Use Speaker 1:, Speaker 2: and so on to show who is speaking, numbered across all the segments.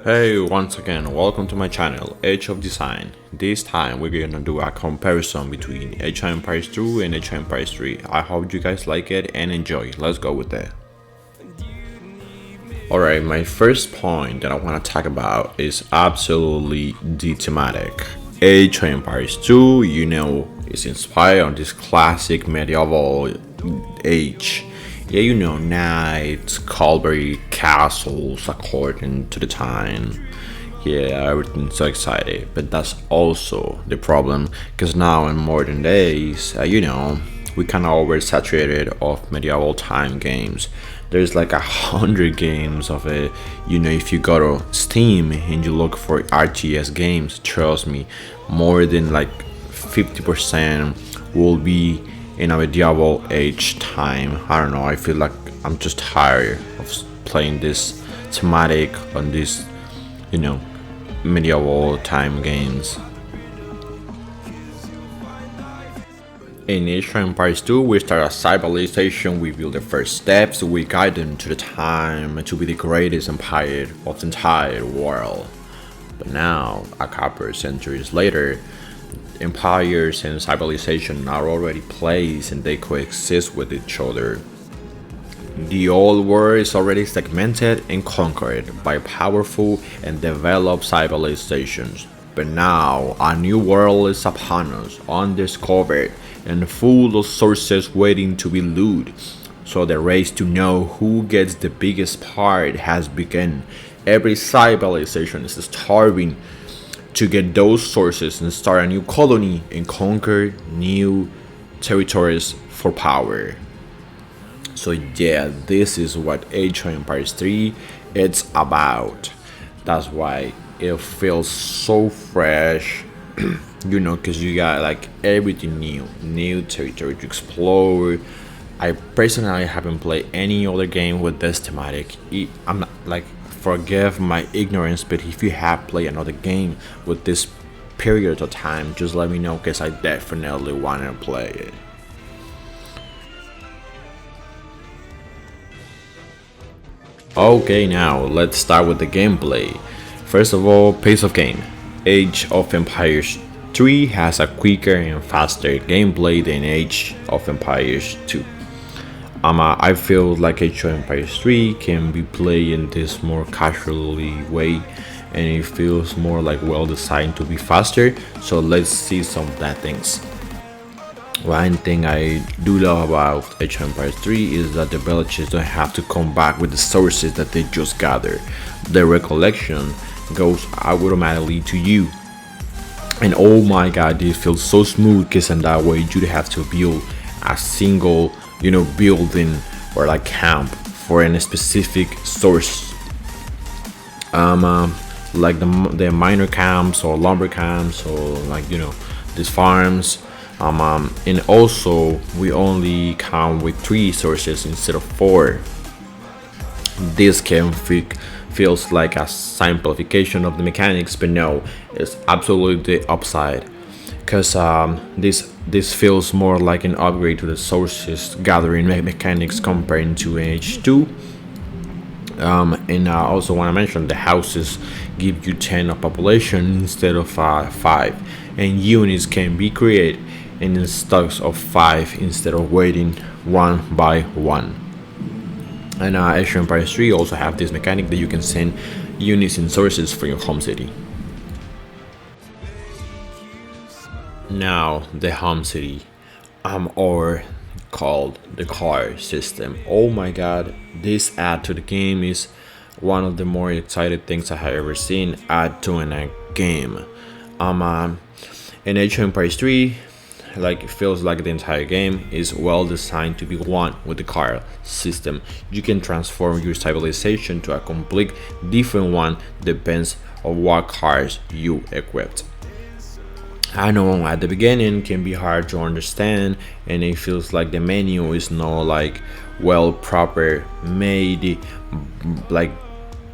Speaker 1: Hey, once again, welcome to my channel, Age of Design. This time we're gonna do a comparison between Age of Empires 2 and Age of Empires 3. I hope you guys like it and enjoy. Let's go with that. Alright, my first point that I want to talk about is absolutely the thematic. Age of Empires 2, is inspired on this classic medieval age. Yeah, knights, cavalry, castles according to the time. Yeah, everything's so excited. But that's also the problem, because now in modern days, we kind of oversaturated of medieval time games. There's like 100 games of it. If you go to Steam and you look for RTS games, trust me, more than like 50% will be in a medieval age time. I don't know, I feel like I'm just tired of playing this thematic on this, medieval time games. In Age of Empires 2, we start a civilization, we build the first steps, we guide them to the time to be the greatest empire of the entire world. But now, a couple of centuries later, empires and civilization are already placed and they coexist with each other. The old world is already segmented and conquered by powerful and developed civilizations. But now a new world is upon us, undiscovered and full of sources waiting to be looted. So the race to know who gets the biggest part has begun. Every civilization is starving to get those sources and start a new colony and conquer new territories for power. So yeah, this is what Age of Empires 3 it's about. That's why it feels so fresh, because you got like everything new territory to explore. I personally haven't played any other game with this thematic. I'm not like, forgive my ignorance, but if you have played another game with this period of time, just let me know, because I definitely want to play it. Okay, now let's start with the gameplay. First of all, pace of game. Age of Empires 3 has a quicker and faster gameplay than Age of Empires 2. I feel like Age of Empires 3 can be played in this more casually way, and it feels more like well designed to be faster. So let's see some of that things. One thing I do love about Age of Empires 3 is that the villages don't have to come back with the sources that they just gathered. The recollection goes automatically to you. And oh my god, this feels so smooth, because in that way you have to build a single building or like camp for a specific source, like the minor camps or lumber camps, or like these farms, and also we only count with 3 sources instead of 4. This can feels like a simplification of the mechanics, but no, it's absolutely the upside, because this feels more like an upgrade to the sources gathering mechanics compared to H2. And I also want to mention the houses give you 10 of population instead of 5, and units can be created in stacks of 5 instead of waiting one by one. And Age of Empires 3 also have this mechanic that you can send units and sources for your home city. Now the home city, or called the car system. Oh my god, this add to the game is one of the more excited things I have ever seen add to a game. In Age of Empires 3, like, it feels like the entire game is well designed to be won with the car system. You can transform your civilization to a complete different one, depends on what cars you equipped. I know at the beginning can be hard to understand, and it feels like the menu is not like well proper made like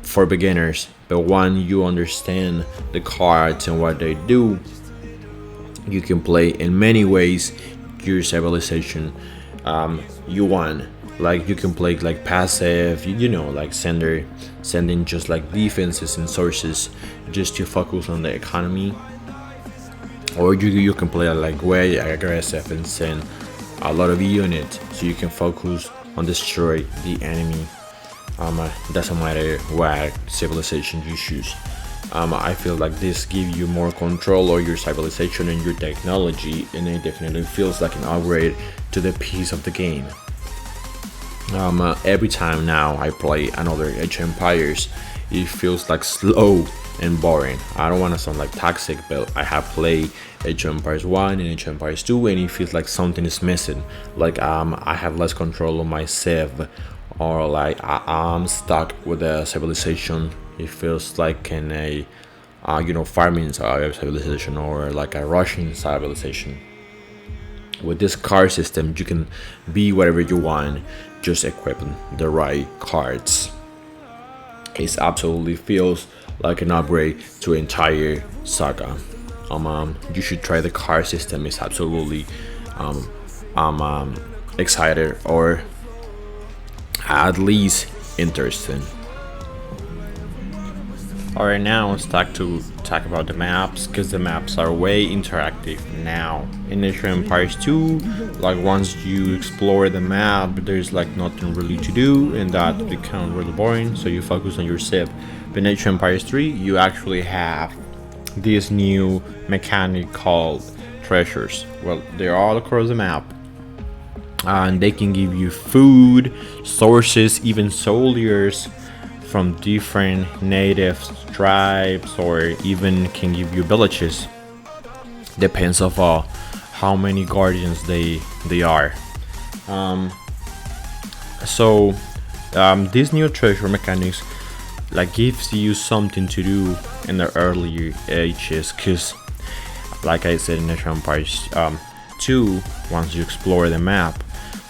Speaker 1: for beginners, but when you understand the cards and what they do, you can play in many ways your civilization you won. Like you can play like passive, like sending just like defenses and sources just to focus on the economy, or you can play like way aggressive and send a lot of units so you can focus on destroy the enemy. Doesn't matter what civilization you choose. I feel like this gives you more control over your civilization and your technology, and it definitely feels like an upgrade to the piece of the game. Every time now I play another Age of Empires, it feels like slow and boring. I don't want to sound like toxic, but I have played Age of Empires 1 and Age of Empires 2, and it feels like something is missing. Like I have less control of my civ, or like I'm stuck with a civilization. It feels like in a farming civilization, or like a Russian civilization. With this card system, you can be whatever you want, just equipping the right cards. It absolutely feels like an upgrade to entire saga. You should try the card system. It's absolutely excited, or at least interesting. Alright, now let's talk about the maps, because the maps are way interactive now. In Age of Empires 2, like once you explore the map, there's like nothing really to do, and that becomes really boring, so you focus on your ship. But in Age of Empires 3, you actually have this new mechanic called treasures. Well, they're all across the map, and they can give you food, sources, even soldiers from different native tribes, or even can give you villages. Depends of how many guardians they are. So these new treasure mechanics like gives you something to do in the earlier ages, because like I said in the Empires 2, once you explore the map,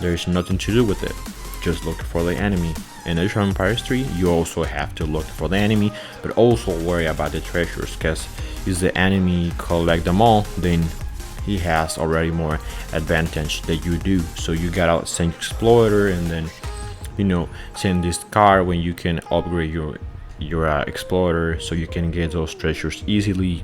Speaker 1: there's nothing to do with it, just look for the enemy. In Age of Empires 3, you also have to look for the enemy, but also worry about the treasures, because if the enemy collect them all, then he has already more advantage than you do. So you gotta send explorer, and then send this car when you can upgrade your explorer, so you can get those treasures easily.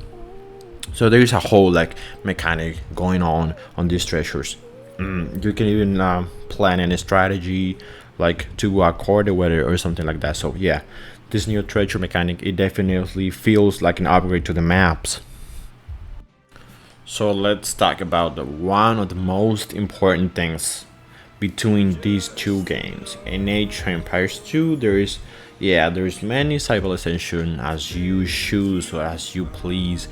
Speaker 1: So there is a whole like mechanic going on these treasures. You can even plan any strategy, like to accord the weather or something like that. So yeah, this new treasure mechanic, it definitely feels like an upgrade to the maps. So let's talk about one of the most important things between these two games. In Age of Empires 2, there's many civilization as you choose or as you please.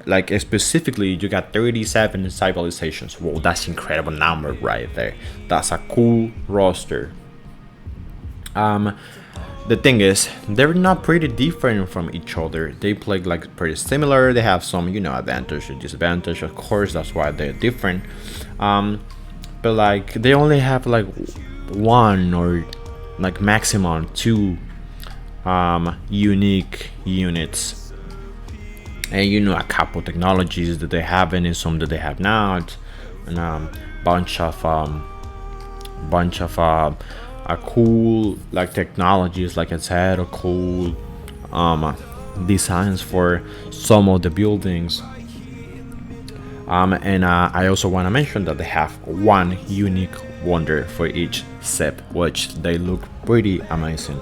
Speaker 1: Like specifically, you got 37 civilizations. Whoa, that's incredible number right there. That's a cool roster. The thing is, they're not pretty different from each other. They play like pretty similar. They have some, advantage and disadvantage. Of course, that's why they're different. But like they only have like one or like maximum two unique units, and a couple technologies that they have, and some that they have not, and bunch of a cool like technologies, like I said, a cool designs for some of the buildings. And I also want to mention that they have one unique wonder for each ship, which they look pretty amazing.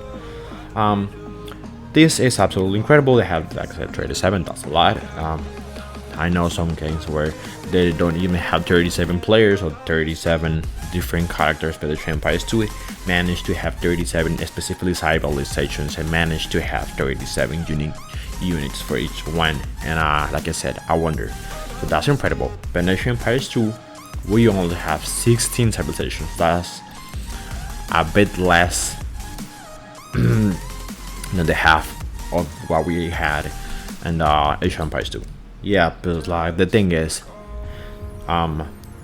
Speaker 1: This is absolutely incredible. They have, like I said, 37. That's a lot. I know some games where they don't even have 37 players or 37 different characters, but the Empires 2 managed to have 37 specifically civilizations, and managed to have 37 unique units for each one. And like I said, I wonder. So that's incredible. But in Empires 2, we only have 16 civilizations. That's a bit less than the half of what we had in Age of Empires 2. Yeah, but like the thing is,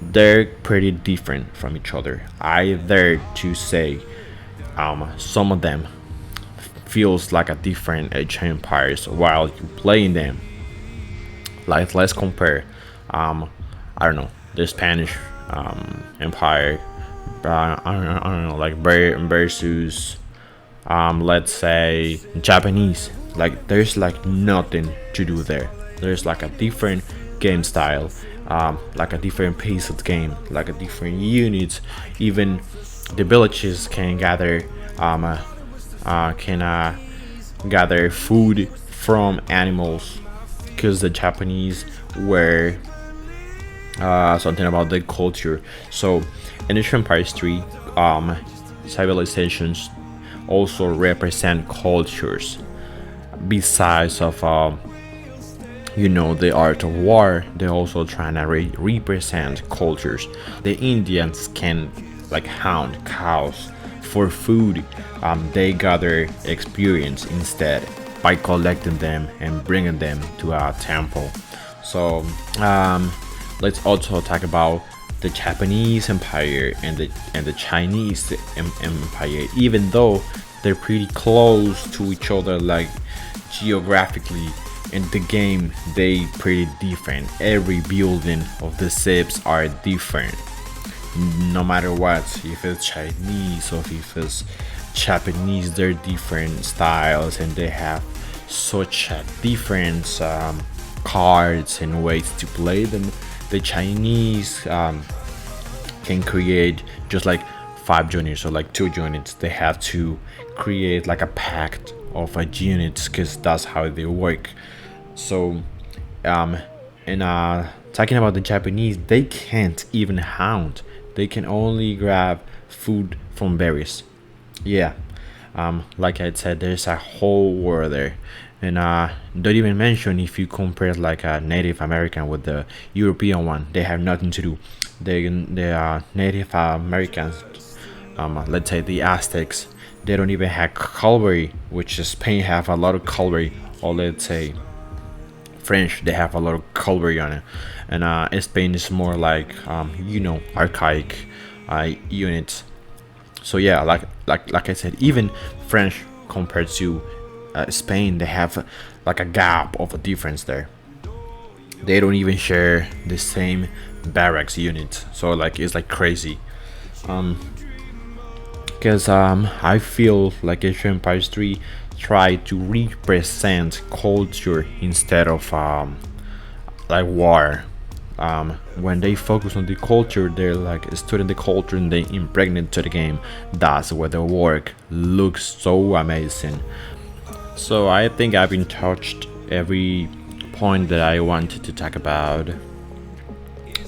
Speaker 1: they're pretty different from each other. I dare to say, some of them feels like a different Age of Empires while you playing them. Like let's compare, I don't know, the Spanish Empire I don't know, like versus let's say Japanese. Like there's like nothing to do there. There's like a different game style, like a different pace of the game, like a different units. Even the villages can gather can gather food from animals, because the Japanese were something about the culture. So in Age of Empires 3, civilizations also represent cultures besides of the art of war. They're also trying to represent cultures. The Indians can like hound cows for food. They gather experience instead by collecting them and bringing them to a temple. So let's also talk about the Japanese Empire and the Chinese Empire. Even though they're pretty close to each other, like geographically, in the game they pretty different. Every building of the ships are different, no matter what. If it's Chinese or if it's Japanese, they're different styles, and they have such a different cards and ways to play them. The Chinese can create just like 5 units or like 2 units. They have to create like a pact of a units, because that's how they work. So and talking about the Japanese, they can't even hunt. They can only grab food from berries. Yeah, like I said, there's a whole world there. And don't even mention if you compare like a Native American with the European one, they have nothing to do. They are Native Americans, let's say the Aztecs, they don't even have cavalry, which is Spain have a lot of cavalry. Or let's say French, they have a lot of cavalry on it. And Spain is more like archaic units. So yeah, like I said, even French compared to Spain, they have like a gap of a difference there. They don't even share the same barracks unit, so like it's like crazy. Because I feel like Age of Empires 3 try to represent culture instead of like war. When they focus on the culture, they're like studying the culture and they impregnate to the game. That's where the work looks so amazing. So I think I've been touched every point that I wanted to talk about.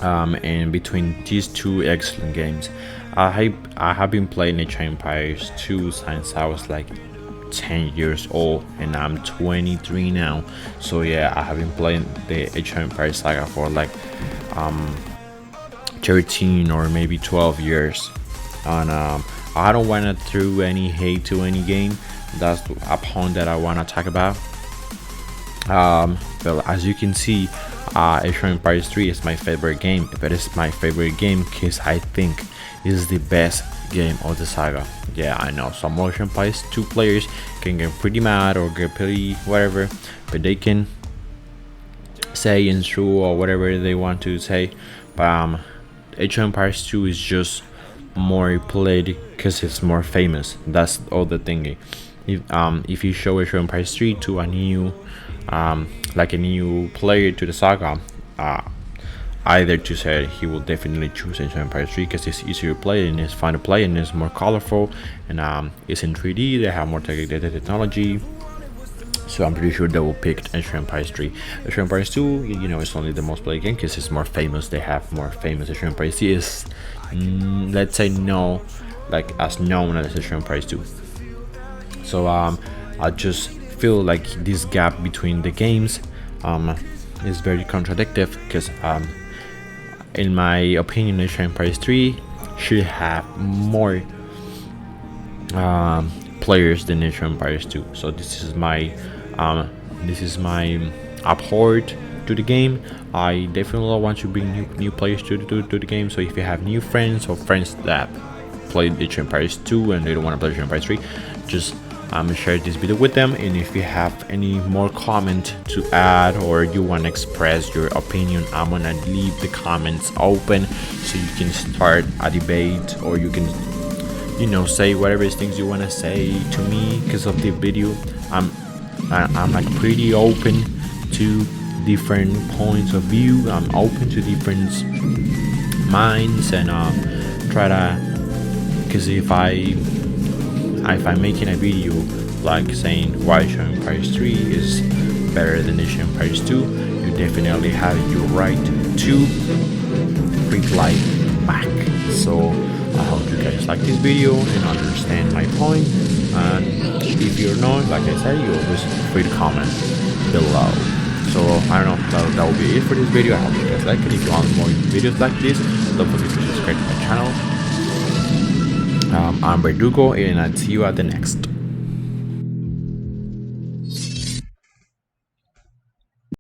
Speaker 1: And between these two excellent games, I have been playing Age of Empires 2 since I was like 10 years old, and I'm 23 now. So yeah, I have been playing the Age of Empires saga for like 13 or maybe 12 years. And I don't want to throw any hate to any game. That's a point that I want to talk about. Well, as you can see, Age of Empires 3 is my favorite game. But it's my favorite game because I think it's the best game of the saga. Yeah, I know some Age of Empires 2 players can get pretty mad or get pretty whatever, but they can say and true or whatever they want to say. But Age of Empires 2 is just more played because it's more famous. That's all the thing. If you show Age of Empires 3 to a new like a new player to the saga, either to say he will definitely choose Age of Empires 3 because it's easier to play and it's fun to play and it's more colorful, and it's in 3D. They have more technology, so I'm pretty sure they will pick Age of Empires 3. Age of Empires 2, it's only the most played game because it's more famous. They have more famous. Age of Empires 3 is let's say no, like as known as Age of Empires 2. So I just feel like this gap between the games is very contradictory, because in my opinion, Age of Empires 3 should have more players than Age of Empires 2. So this is my abhorred to the game. I definitely want to bring new players to the game. So if you have new friends or friends that played Age of Empires 2 and they don't want to play Age of Empires 3, just share this video with them. And if you have any more comment to add or you want to express your opinion, I'm gonna leave the comments open so you can start a debate, or you can, you know, say whatever things you want to say to me because of the video. I'm like pretty open to different points of view. I'm open to different minds, and try to, because if I'm making a video like saying why Age of Empires 3 is better than Age of Empires 2, you definitely have your right to reply back. So I hope you guys like this video and understand my point, and if you're not, like I said, you're always free to comment below. So I don't know, that will be it for this video. I hope you guys like it. If you want more videos like this, don't forget to subscribe to my channel. I'm Verdugo, and I'll see you at the next.